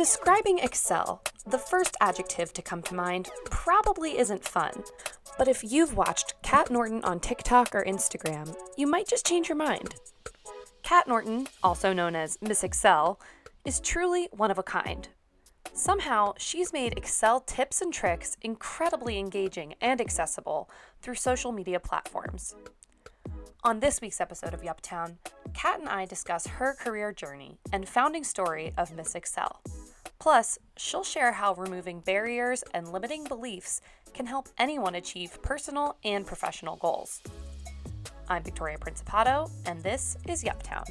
describing Excel, the first adjective to come to mind probably isn't fun. But if you've watched Kat Norton on TikTok or Instagram, you might just change your mind. Kat Norton, also known as Miss Excel, is truly one of a kind. Somehow, she's made Excel tips and tricks incredibly engaging and accessible through social media platforms. On this week's episode of Yuptown, Kat and I discuss her career journey and founding story of Miss Excel. Plus, she'll share how removing barriers and limiting beliefs can help anyone achieve personal and professional goals. I'm Victoria Principato, and this is Yuptown.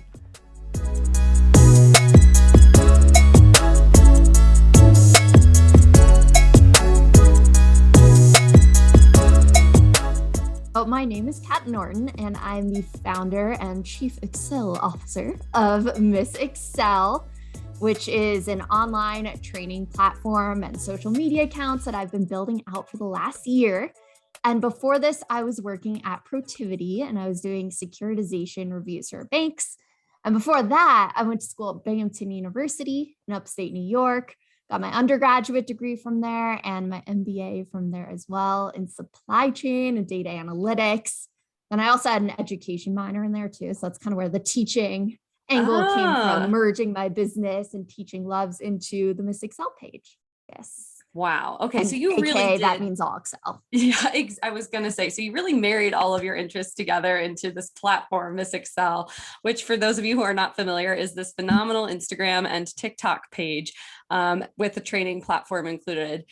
My name is Kat Norton, and I'm the founder and chief Excel officer of Miss Excel, which is an online training platform and social media accounts that I've been building out for the last year. And before this, I was working at Protiviti, and I was doing securitization reviews for banks. And before that, I went to school at Binghamton University in upstate New York. Got my undergraduate degree from there and my MBA from there as well in supply chain and data analytics. And I also had an education minor in there too. So that's kind of where the teaching angle came from, merging my business and teaching loves into the Miss Excel page. Yes. Wow. Okay. And so you AKA, really did. That means all Excel. Yeah, I was going to say, so you really married all of your interests together into this platform, Miss Excel, which for those of you who are not familiar is this phenomenal Instagram and TikTok page with the training platform included,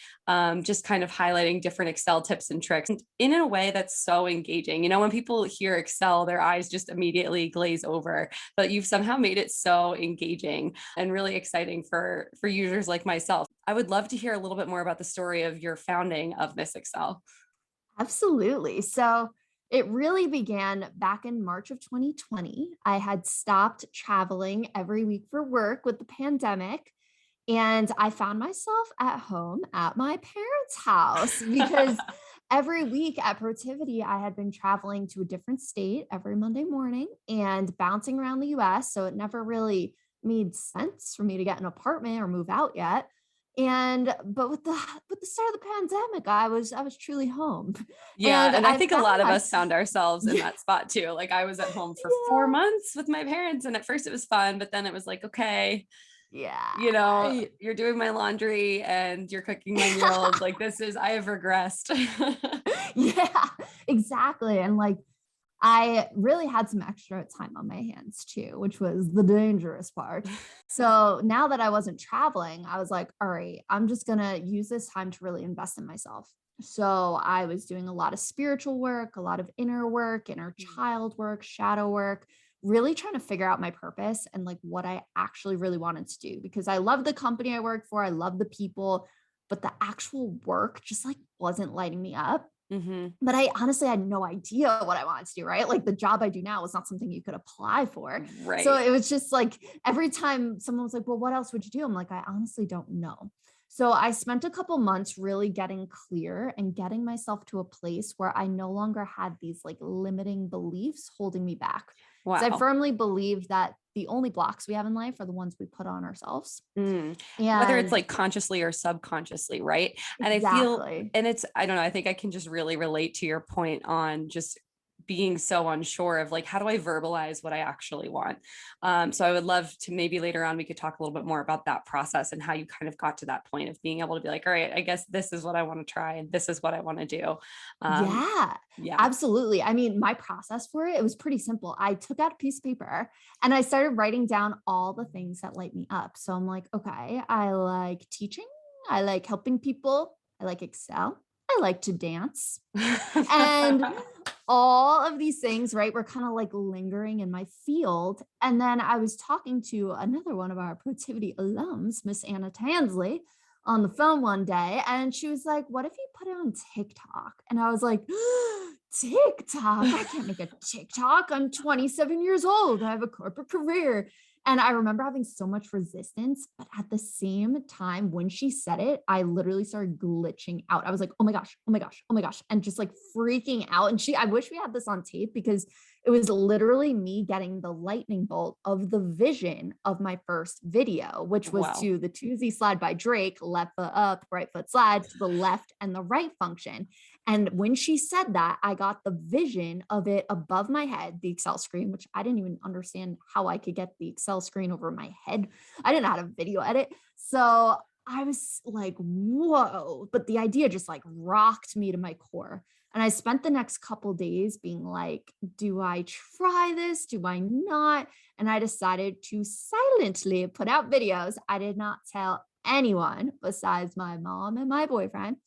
just kind of highlighting different Excel tips and tricks in a way that's so engaging. You know, when people hear Excel, their eyes just immediately glaze over, but you've somehow made it so engaging and really exciting for users like myself. I would love to hear a little bit more about the story of your founding of Miss Excel. Absolutely. So it really began back in March of 2020. I had stopped traveling every week for work with the pandemic. And I found myself at home at my parents' house because every week at Protiviti, I had been traveling to a different state every Monday morning and bouncing around the US. So it never really made sense for me to get an apartment or move out yet. But with the start of the pandemic, I was truly home. Yeah. And I think a lot of us us found ourselves in that spot too. Like I was at home for 4 months with my parents, and at first it was fun, but then it was like, okay, you know, you're doing my laundry and you're cooking my meals. Like I have regressed. Yeah, exactly. And like, I really had some extra time on my hands too, which was the dangerous part. So now that I wasn't traveling, I was like, all right, I'm just going to use this time to really invest in myself. So I was doing a lot of spiritual work, a lot of inner work, inner child work, shadow work, really trying to figure out my purpose and like what I actually really wanted to do, because I love the company I worked for. I love the people, but the actual work just like wasn't lighting me up. Mm-hmm. But I honestly had no idea what I wanted to do, right? Like the job I do now was not something you could apply for. Right. So it was just like every time someone was like, well, what else would you do? I'm like, I honestly don't know. So I spent a couple months really getting clear and getting myself to a place where I no longer had these like limiting beliefs holding me back. Wow. So I firmly believe that the only blocks we have in life are the ones we put on ourselves. And whether it's like consciously or subconsciously, right? And exactly. I feel, and I don't know, I think I can just really relate to your point on just being so unsure of like, how do I verbalize what I actually want? So I would love to maybe later on, we could talk a little bit more about that process and how you kind of got to that point of being able to be like, all right, I guess this is what I want to try. And this is what I want to do. Yeah, absolutely. I mean, my process for it was pretty simple. I took out a piece of paper and I started writing down all the things that light me up. So I'm like, okay, I like teaching. I like helping people. I like Excel. I like to dance. And all of these things, right, were kind of like lingering in my field. And then I was talking to another one of our Protiviti alums, Miss Anna Tansley, on the phone one day. And she was like, what if you put it on TikTok? And I was like, TikTok? I can't make a TikTok. I'm 27 years old. I have a corporate career. And I remember having so much resistance, but at the same time, when she said it, I literally started glitching out. I was like, oh my gosh, oh my gosh, oh my gosh. And just like freaking out. And I wish we had this on tape because It was literally me getting the lightning bolt of the vision of my first video, which was Wow. to the 2Z slide by Drake, left foot up, right foot slide to the left and the right function. And when she said that, I got the vision of it above my head, the Excel screen, which I didn't even understand how I could get the Excel screen over my head. I didn't know how to video edit. So I was like, whoa. But the idea just like rocked me to my core. And I spent the next couple days being like, do I try this? Do I not? And I decided to silently put out videos. I did not tell anyone besides my mom and my boyfriend.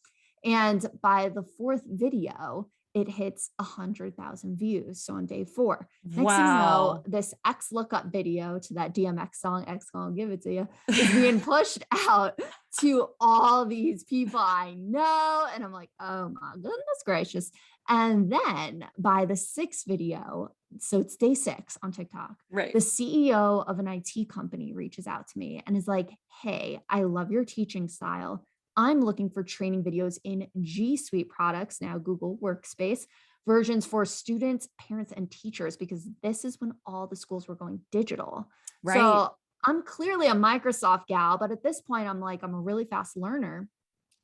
And by the fourth video, it hits 100,000 views. So on day 4, next thing you know, Wow. this X lookup video to that DMX song, X gonna give it to you, is being pushed out to all these people I know. And I'm like, oh my goodness gracious. And then by the 6th video, so it's day 6 on TikTok, Right. the CEO of an IT company reaches out to me and is like, hey, I love your teaching style. I'm looking for training videos in G Suite products, now Google Workspace, versions for students, parents, and teachers, because this is when all the schools were going digital. Right. So I'm clearly a Microsoft gal, but at this point, I'm like, I'm a really fast learner.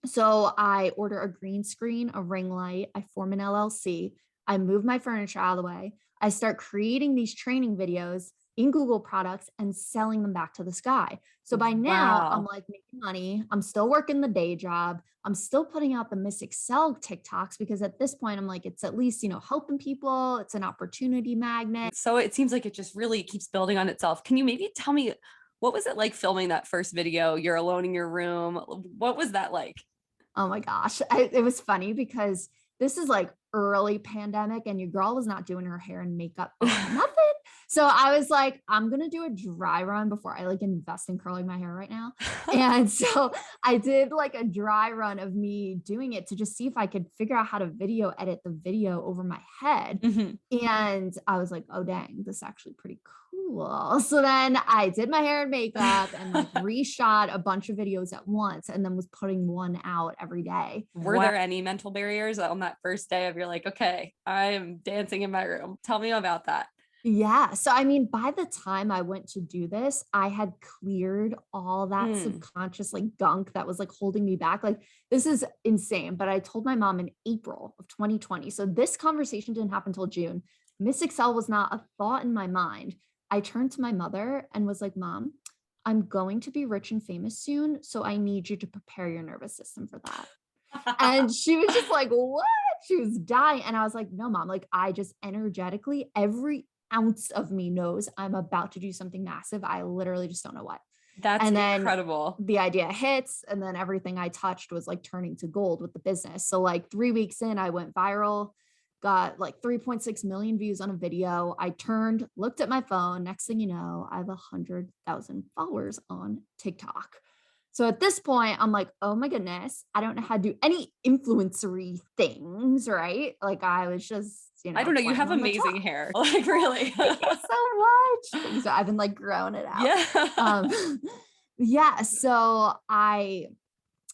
So I order a green screen, a ring light, I form an LLC, I move my furniture out of the way, I start creating these training videos in Google products and selling them back to the sky. So by now I'm Wow. like making money. I'm still working the day job. I'm still putting out the Miss Excel TikToks because at this point I'm like, it's at least, helping people. It's an opportunity magnet. So it seems like it just really keeps building on itself. Can you maybe tell me, what was it like filming that first video? You're alone in your room. What was that like? Oh my gosh. It was funny because this is like early pandemic and your girl was not doing her hair and makeup or nothing. So I was like, I'm going to do a dry run before I like invest in curling my hair right now. And so I did like a dry run of me doing it to just see if I could figure out how to video edit the video over my head. Mhm. And I was like, oh, dang, this is actually pretty cool. So then I did my hair and makeup and like reshot a bunch of videos at once and then was putting one out every day. Were there any mental barriers on that first day of you're like, okay, I am dancing in my room? Tell me about that. Yeah. So, I mean, by the time I went to do this, I had cleared all that subconscious like gunk that was like holding me back. Like, this is insane. But I told my mom in April of 2020. So, this conversation didn't happen until June. Miss Excel was not a thought in my mind. I turned to my mother and was like, Mom, I'm going to be rich and famous soon. So, I need you to prepare your nervous system for that. And she was just like, what? She was dying. And I was like, no, Mom, like I just energetically, every ounce of me knows I'm about to do something massive. I literally just don't know what. That's And then incredible. the idea hits, and then everything I touched was like turning to gold with the business. So like 3 weeks in, I went viral, got like 3.6 million views on a video. I turned, looked at my phone. Next thing you know, I have 100,000 followers on TikTok. So at this point, I'm like, oh my goodness, I don't know how to do any influencery things, right? Like I was just, I don't know. You playing have on the amazing top. hair. Like really. Thank you so much. Thanks. I've been like growing it out. Yeah. Yeah. So I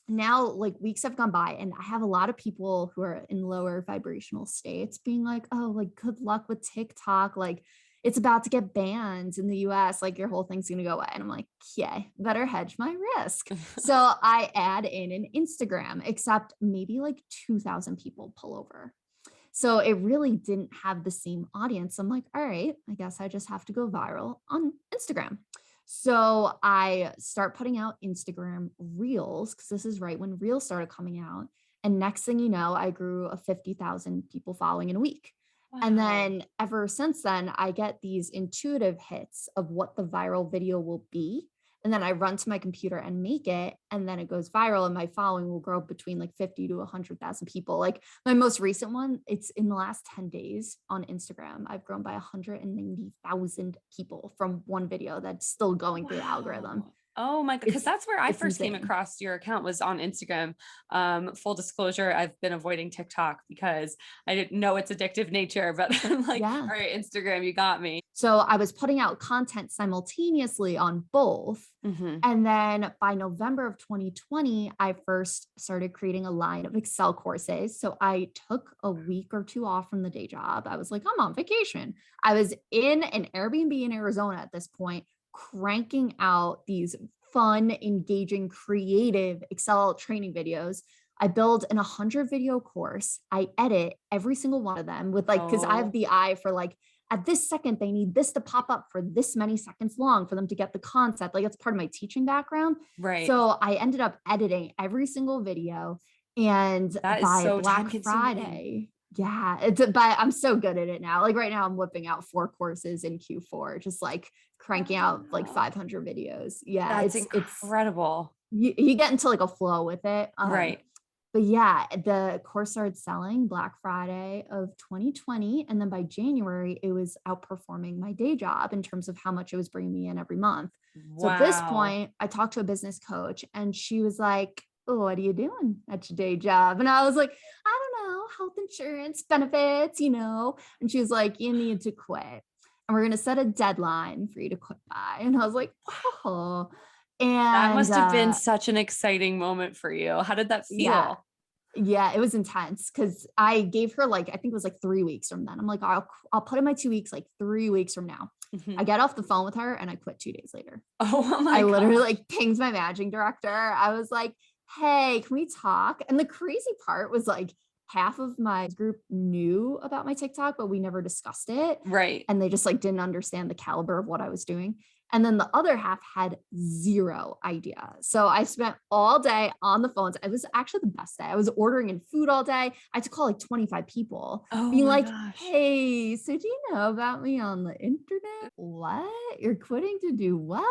now like weeks have gone by and I have a lot of people who are in lower vibrational states being like, oh, like good luck with TikTok. Like it's about to get banned in the US. Like your whole thing's going to go away. And I'm like, yeah, better hedge my risk. So I add in an Instagram, except maybe like 2,000 people pull over. So it really didn't have the same audience. I'm like, all right, I guess I just have to go viral on Instagram. So I start putting out Instagram reels because this is right when reels started coming out. And next thing you know, I grew a 50,000 people following in a week. Wow. And then ever since then, I get these intuitive hits of what the viral video will be. And then I run to my computer and make it, and then it goes viral and my following will grow between like 50 to 100,000 people. Like my most recent one, it's in the last 10 days on Instagram. I've grown by 190,000 people from one video that's still going through the algorithm. Oh my God. Because that's where I It's first came insane. across your account, was on Instagram. Full disclosure, I've been avoiding TikTok because I didn't know its addictive nature, but I'm like, Yeah. all right, Instagram, you got me. So I was putting out content simultaneously on both. Mm-hmm. And then by November of 2020, I first started creating a line of Excel courses. So I took a week or two off from the day job. I was like, I'm on vacation. I was in an Airbnb in Arizona at this point, cranking out these fun, engaging, creative Excel training videos. I build an 100 video course. I edit every single one of them with like, because I have the eye for like, at this second, they need this to pop up for this many seconds long for them to get the concept. Like, it's part of my teaching background. Right. So I ended up editing every single video. And that is by so Black Friday, but I'm so good at it now. Like right now, I'm whipping out 4 courses in Q4, just like cranking out like 500 videos. Yeah, that's incredible. You get into like a flow with it. Right. But yeah, the course started selling Black Friday of 2020. And then by January, it was outperforming my day job in terms of how much it was bringing me in every month. Wow. So at this point, I talked to a business coach and she was like, oh, what are you doing at your day job? And I was like, I don't know, health insurance benefits, And she was like, you need to quit. And we're going to set a deadline for you to quit by. And I was like, oh. And that must have been such an exciting moment for you. How did that feel? Yeah, it was intense because I gave her like, I think it was like 3 weeks from then. I'm like, I'll put in my 2 weeks, like 3 weeks from now. Mm-hmm. I get off the phone with her and I quit 2 days later. Oh my God. I literally like pinged my managing director. I was like, hey, can we talk? And the crazy part was like, half of my group knew about my TikTok, but we never discussed it. Right. And they just like didn't understand the caliber of what I was doing. And then the other half had zero idea. So I spent all day on the phones. It was actually the best day. I was ordering in food all day. I had to call like 25 people being like, hey, so do you know about me on the internet? What? You're quitting to do what?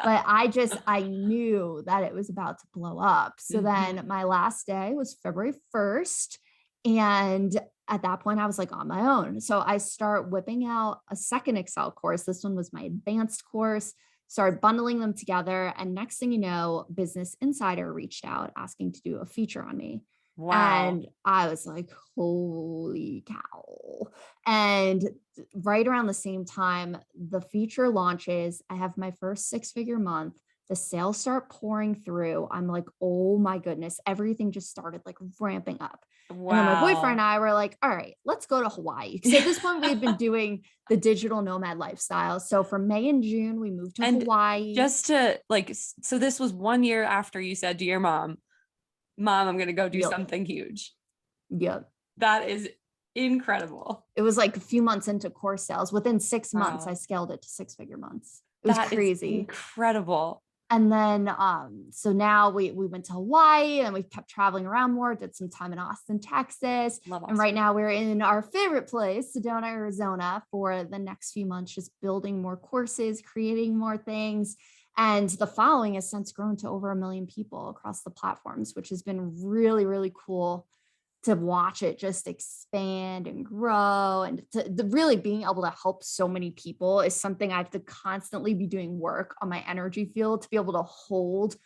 But I knew that it was about to blow up. So then my last day was February 1st. And at that point, I was like on my own. So I start whipping out a second Excel course. This one was my advanced course, started bundling them together. And next thing you know, Business Insider reached out asking to do a feature on me. Wow. And I was like, holy cow. And right around the same time, the feature launches. I have my first 6-figure month. The sales start pouring through. I'm like, oh my goodness, everything just started like ramping up. Wow. And then my boyfriend and I were like, all right, let's go to Hawaii. Because at this point, we had been doing the digital nomad lifestyle. So for May and June, we moved to Hawaii. Just to like, so this was 1 year after you said to your mom, I'm going to go do something huge. Yep. That is incredible. It was like a few months into course sales. Within 6 months, I scaled it to 6-figure months. It was crazy. Incredible. And then, so now we went to Hawaii and we kept traveling around more, did some time in Austin, Texas. And right now we're in our favorite place, Sedona, Arizona, for the next few months, just building more courses, creating more things. And the following has since grown to over 1 million people across the platforms, which has been really, really cool to watch it just expand and grow, and to really being able to help so many people is something I have to constantly be doing work on my energy field to be able to hold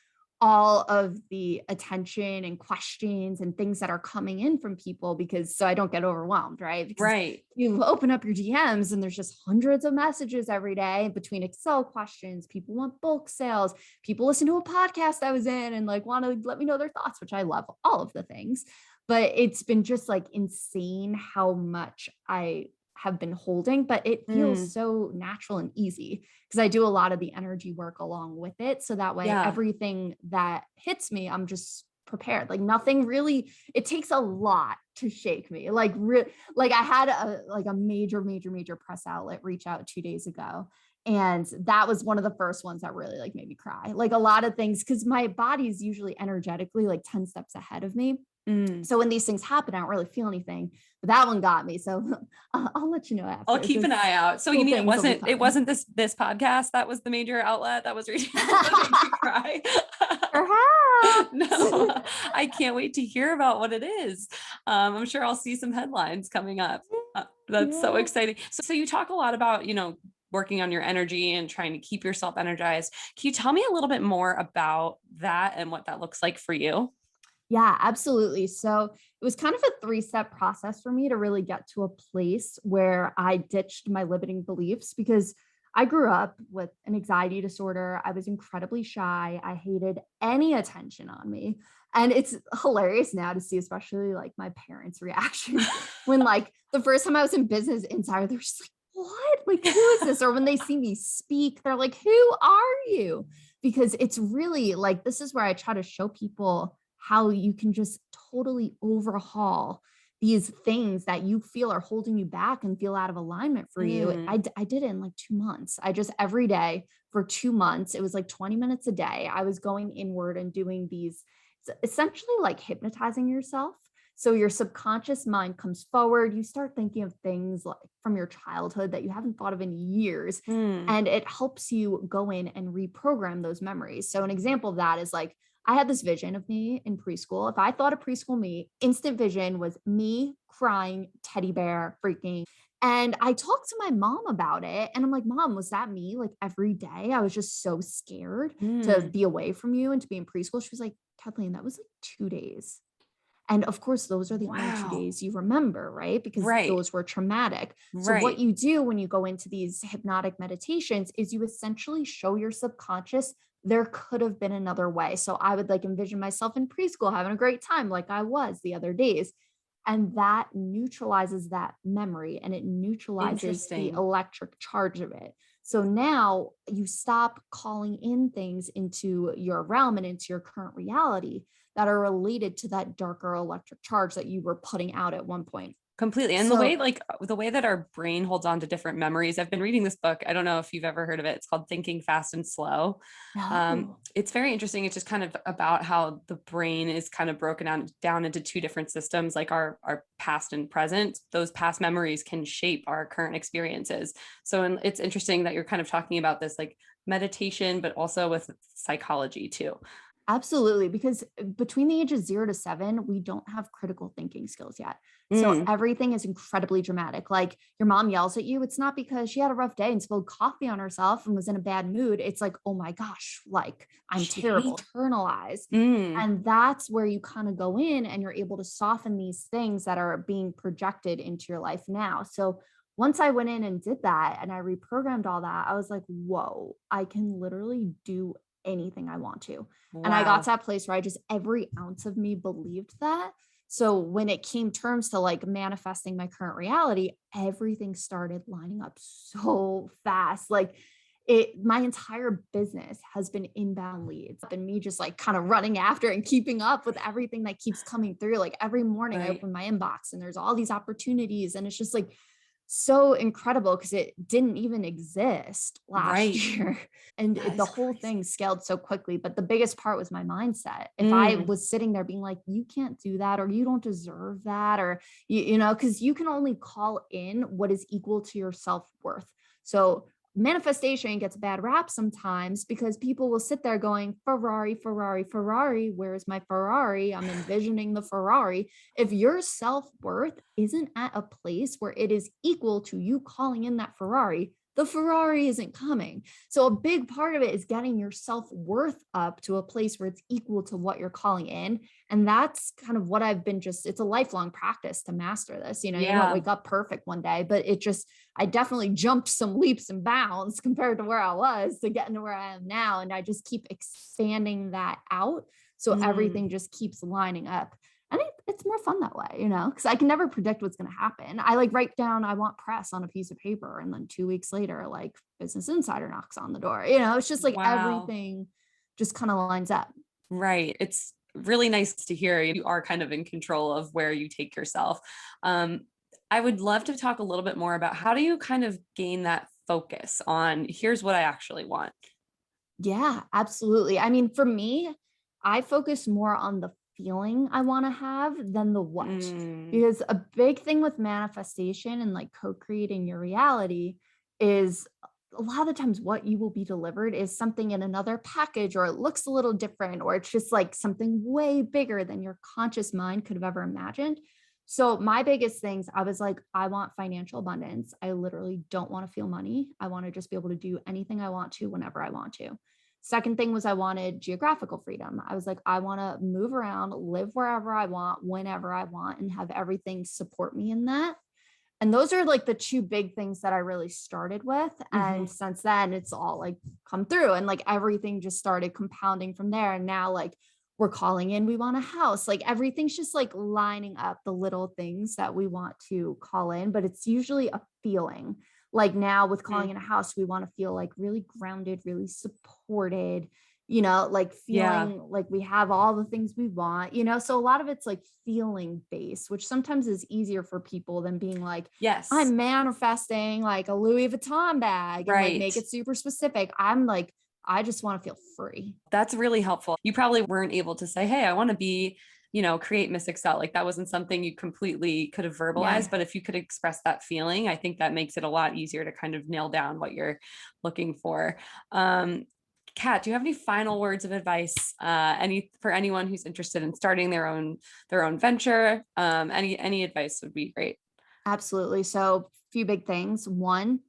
all of the attention and questions and things that are coming in from people, because so I don't get overwhelmed, right? Because right. You open up your DMs and there's just hundreds of messages every day between Excel questions. People want bulk sales. People listen to a podcast I was in and like want to let me know their thoughts, which I love all of the things. But it's been just like insane how much I have been holding, but it feels so natural and easy because I do a lot of the energy work along with it. So that way, everything that hits me, I'm just prepared. Like nothing really, it takes a lot to shake me. Like I had a major press outlet reach out 2 days ago. And that was one of the first ones that really like made me cry. Like a lot of things, because my body's usually energetically like 10 steps ahead of me. So when these things happen, I don't really feel anything, but that one got me. So I'll let you know after. I'll keep an eye out. So you mean it wasn't this podcast that was the major outlet that was reaching out to make you cry? Perhaps. No, I can't wait to hear about what it is. I'm sure I'll see some headlines coming up. That's so exciting. So you talk a lot about, working on your energy and trying to keep yourself energized. Can you tell me a little bit more about that and what that looks like for you? Yeah, absolutely. So it was kind of a three-step process for me to really get to a place where I ditched my limiting beliefs because I grew up with an anxiety disorder. I was incredibly shy. I hated any attention on me. And it's hilarious now to see, especially like my parents' reaction when, like, the first time I was in Business Insider, they're just like, what? Like, who is this? Or when they see me speak, they're like, who are you? Because it's really like, this is where I try to show people how you can just totally overhaul these things that you feel are holding you back and feel out of alignment for you. Mm, I did it in like 2 months. I just every day for 2 months, it was like 20 minutes a day. I was going inward and doing these essentially like hypnotizing yourself. So your subconscious mind comes forward. You start thinking of things like from your childhood that you haven't thought of in years. mm. And it helps you go in and reprogram those memories. So an example of that is like, I had this vision of me in preschool. If I thought of preschool me, instant vision was me crying, teddy bear, freaking. And I talked to my mom about it. And I'm like, Mom, was that me like every day? I was just so scared to Mm. be away from you and to be in preschool. She was like, Kathleen, that was like 2 days. And of course, those are the only two Wow. days you remember, right? Because Right. those were traumatic. So, what Right. you do when you go into these hypnotic meditations is you essentially show your subconscious there could have been another way. So, I would like envision myself in preschool having a great time, like I was the other days. And that neutralizes that memory and it neutralizes the Interesting. electric charge of it. So now you stop calling in things into your realm and into your current reality that are related to that darker electric charge that you were putting out at one point. Completely. And the way, So, like, the way that our brain holds on to different memories, I've been reading this book. I don't know if you've ever heard of it. It's called Thinking Fast and Slow. no. It's very interesting. It's just kind of about how the brain is kind of broken down into two different systems, like our past and present. Those past memories can shape our current experiences. So it's interesting that you're kind of talking about this like meditation, but also with psychology too. Absolutely, because between the ages 0 to 7, we don't have critical thinking skills yet. So Mm, everything is incredibly dramatic. Like your mom yells at you, it's not because she had a rough day and spilled coffee on herself and was in a bad mood. It's like, oh my gosh, like I'm she terrible, hates. internalized. Mm, And that's where you kind of go in and you're able to soften these things that are being projected into your life now. So once I went in and did that and I reprogrammed all that, I was like, whoa, I can literally do anything I want to. And I got to wow. that place where I just every ounce of me believed that. So when it came terms to like manifesting my current reality, everything started lining up so fast. Like my entire business has been inbound leads and me just like kind of running after and keeping up with everything that keeps coming through. Like every morning I Right. open my inbox and there's all these opportunities and it's just like so incredible because it didn't even exist last Right. year. And That the is whole crazy. thing scaled so quickly. But the biggest part was my mindset. If I Mm, was sitting there being like, you can't do that, or you don't deserve that, or, you know, because you can only call in what is equal to your self worth. So manifestation gets a bad rap sometimes because people will sit there going, Ferrari, Ferrari, Ferrari. Where's my Ferrari? I'm envisioning the Ferrari. If your self worth isn't at a place where it is equal to you calling in that Ferrari, the Ferrari isn't coming. So, a big part of it is getting your self worth up to a place where it's equal to what you're calling in. And that's kind of what I've been just, it's a lifelong practice to master this. You don't yeah. wake up perfect one day, but it just, I definitely jumped some leaps and bounds compared to where I was to getting to where I am now. And I just keep expanding that out. So Mm, everything just keeps lining up. And it's more fun that way, because I can never predict what's going to happen. I like write down, I want press on a piece of paper. And then 2 weeks later, like Business Insider knocks on the door. It's just like wow. everything just kind of lines up. Right. It's really nice to hear you are kind of in control of where you take yourself. Um, I would love to talk a little bit more about how do you kind of gain that focus on here's what I actually want. Yeah, absolutely. I mean, for me, I focus more on the feeling I want to have than the what. Mm, Because a big thing with manifestation and like co creating your reality is a lot of the times what you will be delivered is something in another package, or it looks a little different, or it's just like something way bigger than your conscious mind could have ever imagined. So my biggest things, I was like, I want financial abundance. I literally don't want to feel money. I want to just be able to do anything I want to whenever I want to. Second thing was I wanted geographical freedom. I was like, I want to move around, live wherever I want, whenever I want, and have everything support me in that. And those are like the two big things that I really started with. And since then, it's all like come through, and like everything just started compounding from there. And now, like, we're calling in, we want a house. Like everything's just like lining up, the little things that we want to call in, but it's usually a feeling. Like now with calling in a house, we want to feel like really grounded, really supported, like feeling like we have all the things we want, so a lot of it's like feeling based, which sometimes is easier for people than being like, yes, I'm manifesting like a Louis Vuitton bag and like make it super specific. I'm like, I just want to feel free. That's really helpful. You probably weren't able to say, hey, I want to be, create Miss Excel. Like that wasn't something you completely could have verbalized, but if you could express that feeling, I think that makes it a lot easier to kind of nail down what you're looking for. Kat, do you have any final words of advice, for anyone who's interested in starting their own venture? Any advice would be great. Absolutely. So a few big things. One,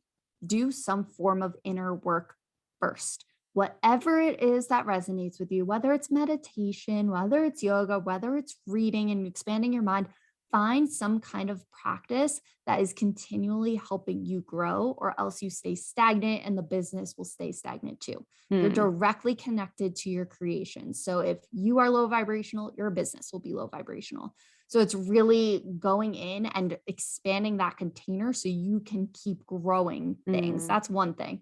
do some form of inner work first. Whatever it is that resonates with you, whether it's meditation, whether it's yoga, whether it's reading and expanding your mind, find some kind of practice that is continually helping you grow, or else you stay stagnant and the business will stay stagnant too. You're directly connected to your creation. So if you are low vibrational, your business will be low vibrational. So it's really going in and expanding that container so you can keep growing things. That's one thing.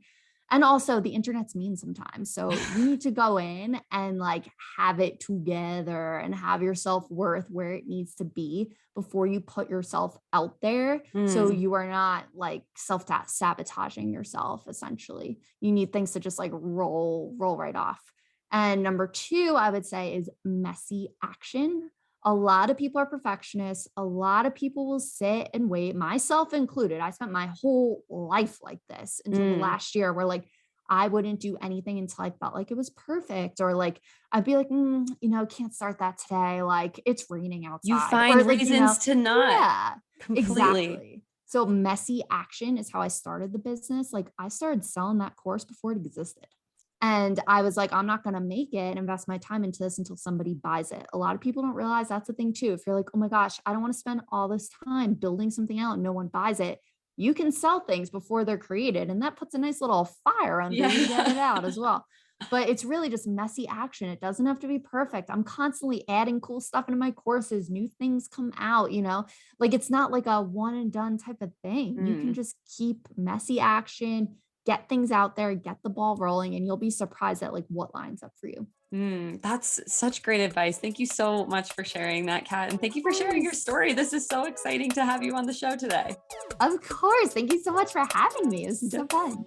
And also the internet's mean sometimes. So you need to go in and like have it together and have your self-worth where it needs to be before you put yourself out there. So you are not like self-sabotaging yourself, essentially. You need things to just like roll right off. And number two, I would say, is messy action. A lot of people are perfectionists. A lot of people will sit and wait, myself included. I spent my whole life like this until the last year, where like I wouldn't do anything until I felt like it was perfect, or like I'd be like, can't start that today. Like it's raining outside. You find reasons to not. Yeah, completely. Exactly. So messy action is how I started the business. Like I started selling that course before it existed. And I was like, I'm not going to make it and invest my time into this until somebody buys it. A lot of people don't realize that's the thing too. If you're like, oh my gosh, I don't want to spend all this time building something out and no one buys it, you can sell things before they're created. And that puts a nice little fire under you to get it out as well. But it's really just messy action. It doesn't have to be perfect. I'm constantly adding cool stuff into my courses. New things come out, like it's not like a one and done type of thing. You can just keep messy action, get things out there, get the ball rolling, and you'll be surprised at like what lines up for you. That's such great advice. Thank you so much for sharing that, Kat. And thank you for sharing your story. This is so exciting to have you on the show today. Of course. Thank you so much for having me. This is so fun.